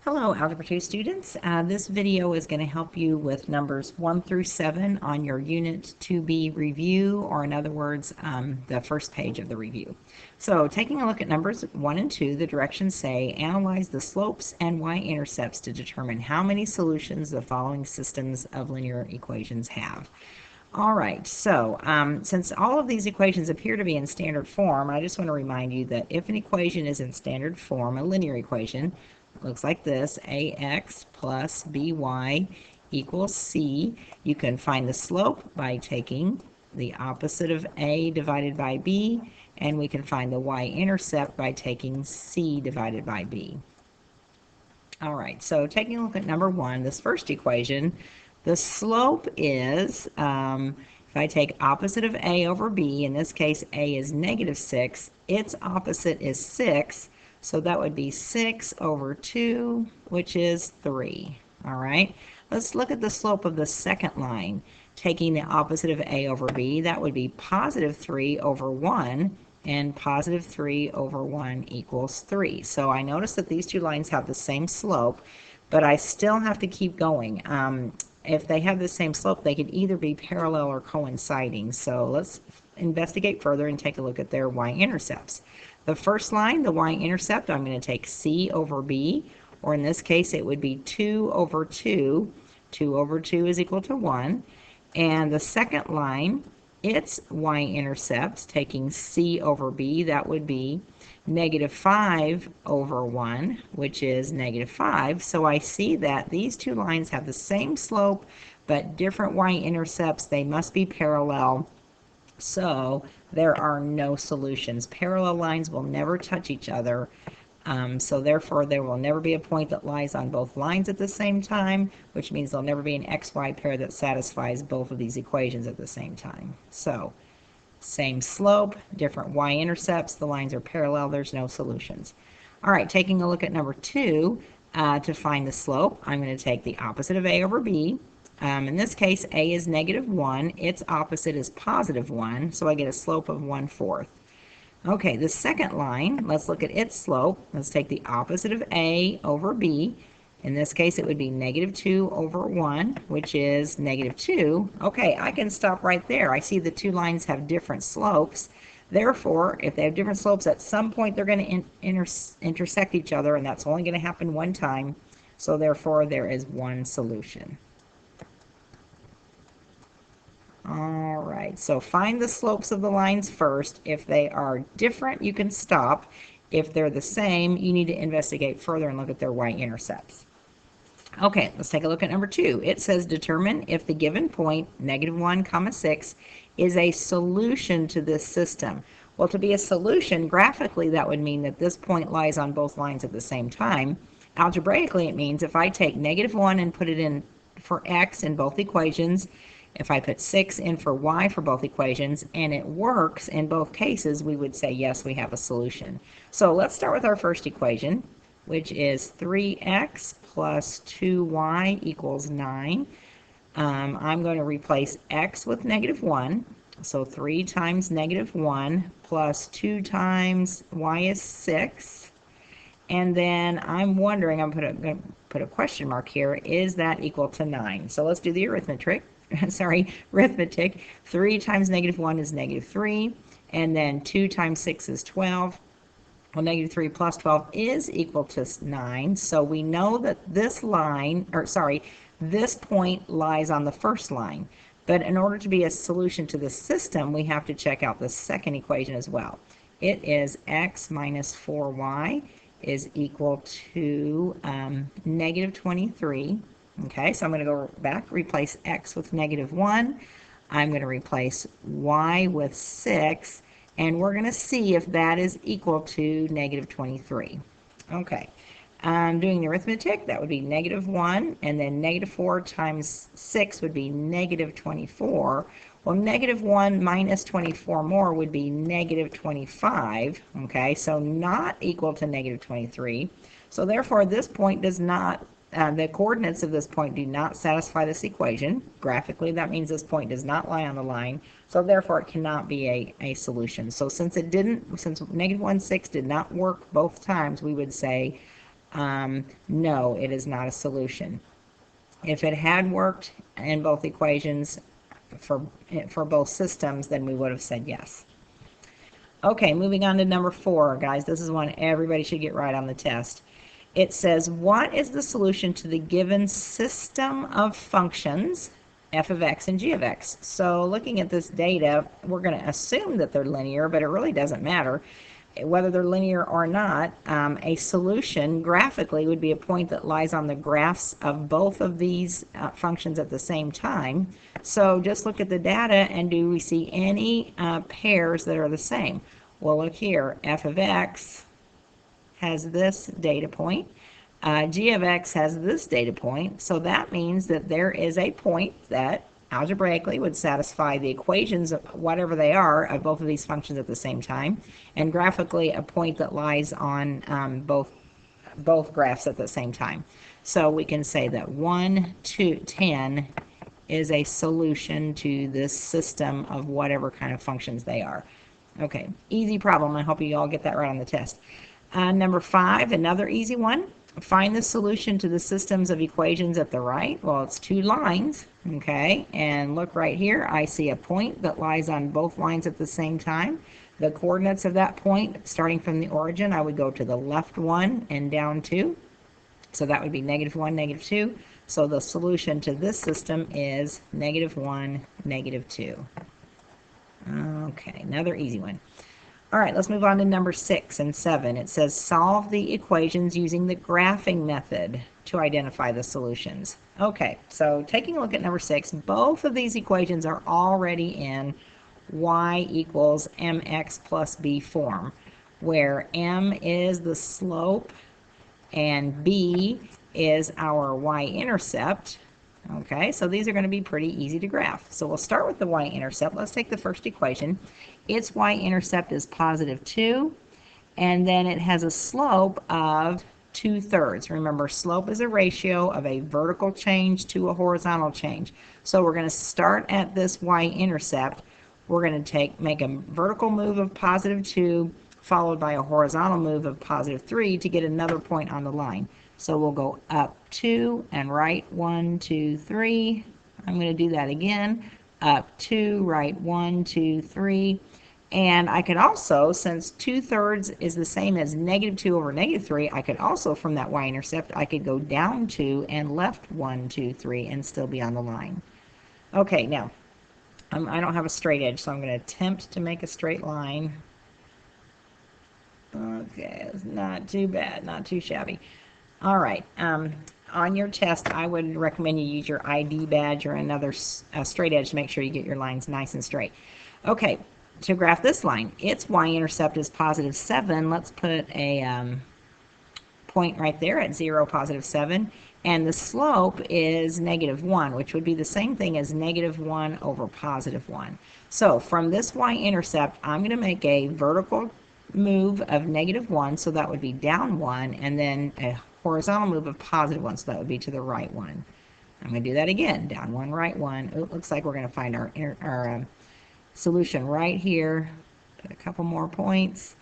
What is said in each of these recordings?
Hello, Algebra 2 students. This video is going to help you with numbers 1 through 7 on your Unit 2B review, or in other words, the first page of the review. So taking a look at numbers 1 and 2, the directions say, analyze the slopes and y-intercepts to determine how many solutions the following systems of linear equations have. All right, so since all of these equations appear to be in standard form, I just want to remind you that if an equation is in standard form, a linear equation, looks like this, ax plus by equals c. You can find the slope by taking the opposite of a divided by b, and we can find the y-intercept by taking c divided by b. All right, so taking a look at number 1, this first equation, the slope is, if I take opposite of a over b, in this case a is -6, its opposite is 6, so that would be 6 over 2, which is 3. All right, let's look at the slope of the second line. Taking the opposite of a over b, that would be +3 over 1, and +3 over 1 equals 3. So I notice that these two lines have the same slope, but I still have to keep going. If they have the same slope, they could either be parallel or coinciding. So let's investigate further and take a look at their y-intercepts. The first line, the y-intercept, I'm going to take c over b, or in this case it would be 2 over 2. 2 over 2 is equal to 1. And the second line, its y-intercept, taking c over b, that would be -5 over 1, which is -5. So I see that these two lines have the same slope, but different y-intercepts. They must be parallel. So there are no solutions. Parallel lines will never touch each other. So therefore, there will never be a point that lies on both lines at the same time, which means there'll never be an xy pair that satisfies both of these equations at the same time. So same slope, different y-intercepts, the lines are parallel, there's no solutions. All right, taking a look at number 2, to find the slope, I'm going to take the opposite of a over b. In this case, a is -1, its opposite is +1, so I get a slope of 1/4. Okay, the second line, let's look at its slope. Let's take the opposite of a over b. In this case, it would be -2 over 1, which is -2. Okay, I can stop right there. I see the two lines have different slopes. Therefore, if they have different slopes, at some point they're going to intersect each other, and that's only going to happen one time. So therefore, there is one solution. All right, so find the slopes of the lines first. If they are different, you can stop. If they're the same, you need to investigate further and look at their y-intercepts. Okay, let's take a look at number 2. It says determine if the given point, -1, 6, is a solution to this system. Well, to be a solution, graphically, that would mean that this point lies on both lines at the same time. Algebraically, it means if I take -1 and put it in for x in both equations, if I put 6 in for y for both equations, and it works in both cases, we would say, yes, we have a solution. So let's start with our first equation, which is 3x plus 2y equals 9. I'm going to replace x with -1. So 3 times -1 plus 2 times y is 6. And then I'm wondering, I'm going to put a question mark here, is that equal to 9? So let's do the arithmetic. Arithmetic. 3 times -1 is -3, and then 2 times 6 is 12. Well, -3 plus 12 is equal to 9, so we know that this line, this point lies on the first line. But in order to be a solution to the system, we have to check out the second equation as well. It is x minus 4y is equal to -23. Okay, so I'm going to go back, replace x with -1. I'm going to replace y with 6, and we're going to see if that is equal to -23. Okay, doing the arithmetic, that would be -1, and then -4 times 6 would be -24. Well, -1 minus 24 more would be -25. Okay, so not equal to -23. So therefore, this point does not the coordinates of this point do not satisfy this equation. Graphically, that means this point does not lie on the line, so therefore it cannot be a solution. So since -1, 6 did not work both times, we would say No, it is not a solution. If it had worked in both equations for both systems, then we would have said yes. Okay, moving on to number 4, guys. This is one everybody should get right on the test. It says, what is the solution to the given system of functions, f of x and g of x? So looking at this data, we're going to assume that they're linear, but it really doesn't matter whether they're linear or not. A solution graphically would be a point that lies on the graphs of both of these functions at the same time. So just look at the data, and do we see any pairs that are the same? Well, look here, f of x has this data point. G of x has this data point. So that means that there is a point that algebraically would satisfy the equations, whatever they are, of both of these functions at the same time, and graphically a point that lies on both graphs at the same time. So we can say that 1, 2, 10 is a solution to this system of whatever kind of functions they are. Okay, easy problem. I hope you all get that right on the test. Number 5, another easy one. Find the solution to the systems of equations at the right. Well, it's 2 lines, okay? And look right here, I see a point that lies on both lines at the same time. The coordinates of that point, starting from the origin, I would go to the left 1 and down 2. So that would be -1, -2. So the solution to this system is -1, -2. Okay, another easy one. All right, let's move on to number 6 and 7. It says solve the equations using the graphing method to identify the solutions. Okay, so taking a look at number 6, both of these equations are already in y equals mx plus b form, where m is the slope and b is our y-intercept. Okay, so these are going to be pretty easy to graph. So we'll start with the y-intercept. Let's take the first equation. Its y-intercept is +2, and then it has a slope of 2/3. Remember, slope is a ratio of a vertical change to a horizontal change. So we're going to start at this y-intercept. We're going to make a vertical move of +2, followed by a horizontal move of +3 to get another point on the line. So we'll go up 2 and right 1, 2, 3. I'm going to do that again. Up 2, right 1, 2, 3. And I could also, since 2/3 is the same as -2 over -3, I could also, from that y-intercept, I could go down 2 and left 1, 2, 3 and still be on the line. Okay, now, I don't have a straight edge, so I'm going to attempt to make a straight line. Okay, it's not too bad, not too shabby. All right, on your test, I would recommend you use your ID badge or another straight edge to make sure you get your lines nice and straight. Okay, to graph this line, its y-intercept is +7. Let's put a point right there at 0, +7. And the slope is -1, which would be the same thing as -1 over +1. So from this y-intercept, I'm going to make a vertical move of -1, so that would be down 1, and then a horizontal move of +1, so that would be to the right 1. I'm going to do that again, down 1, right 1. It looks like we're going to find our solution right here. Put a couple more points.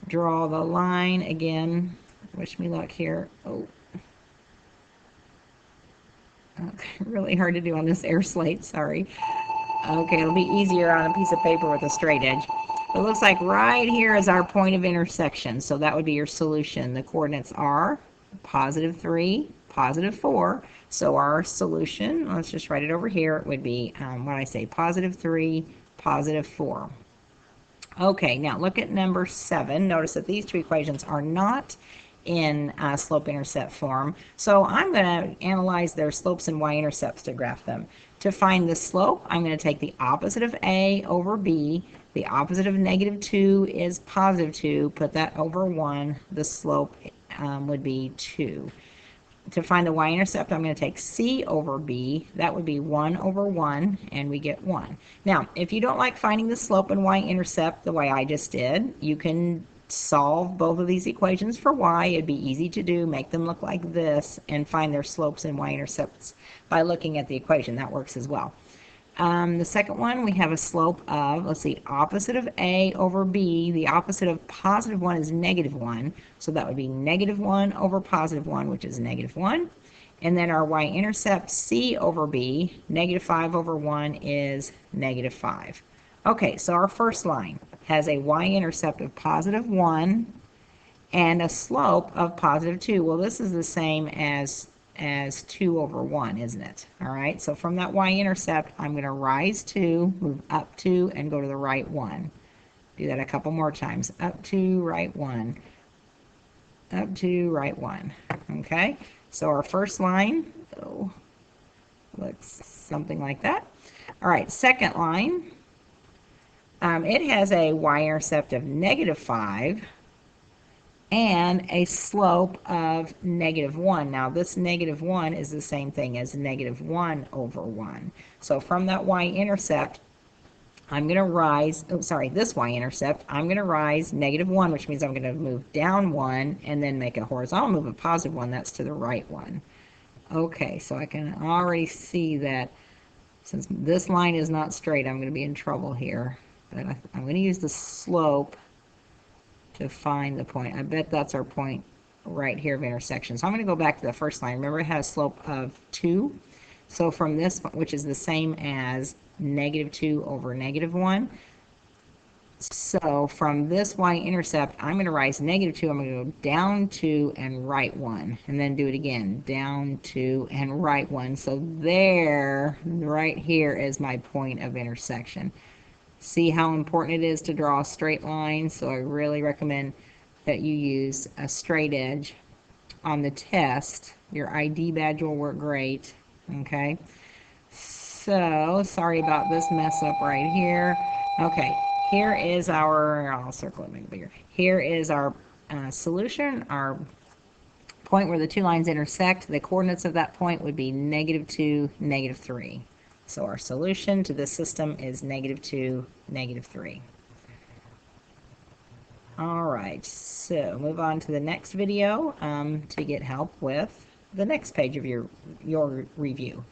Draw the line again. Wish me luck here. Oh. Okay, really hard to do on this air slate, sorry. Okay, it'll be easier on a piece of paper with a straight edge. It looks like right here is our point of intersection, so that would be your solution. The coordinates are +3, +4. So our solution, let's just write it over here, would be, what I say, +3, +4. Okay, now look at number 7. Notice that these two equations are not in slope-intercept form. So I'm going to analyze their slopes and y-intercepts to graph them. To find the slope, I'm going to take the opposite of a over b. The opposite of -2 is +2. Put that over 1. The slope would be 2. To find the y-intercept, I'm going to take c over b. That would be 1 over 1, and we get 1. Now, if you don't like finding the slope and y-intercept the way I just did, you can solve both of these equations for y. It'd be easy to do. Make them look like this and find their slopes and y-intercepts by looking at the equation. That works as well. The second one, we have a slope of, let's see, opposite of A over B. The opposite of positive 1 is negative 1. So that would be negative 1 over positive 1, which is negative 1. And then our y-intercept, C over B, negative 5 over 1 is negative 5. Okay, so our first line has a y-intercept of positive 1 and a slope of positive 2. Well, this is the same as 2 over 1, isn't it? All right, so from that y-intercept, I'm going to rise 2, move up 2, and go to the right 1. Do that a couple more times. Up 2, right 1. Up 2, right 1. Okay, so our first line looks something like that. All right, second line, it has a y-intercept of negative 5 and a slope of negative 1. Now this negative 1 is the same thing as negative 1 over 1. So from that y-intercept, I'm going to rise, this y-intercept, I'm going to rise negative 1, which means I'm going to move down 1 and then make a horizontal move of positive 1. That's to the right 1. Okay, so I can already see that since this line is not straight, I'm going to be in trouble here. But I'm going to use the slope to find the point. I bet that's our point right here of intersection. So I'm going to go back to the first line. Remember, it has a slope of 2. So from this, which is the same as negative 2 over negative 1. So from this y-intercept, I'm going to rise negative 2. I'm going to go down 2 and right 1. And then do it again. Down 2 and right 1. So there, right here is my point of intersection. See how important it is to draw a straight line? So I really recommend that you use a straight edge on the test. Your ID badge will work great. Okay. So, sorry about this mess up right here. Okay, here is our, I'll circle it, make it bigger. Here is our solution, our point where the two lines intersect. The coordinates of that point would be negative 2, negative 3. So our solution to this system is negative 2, negative 3. All right, so move on to the next video to get help with the next page of your review.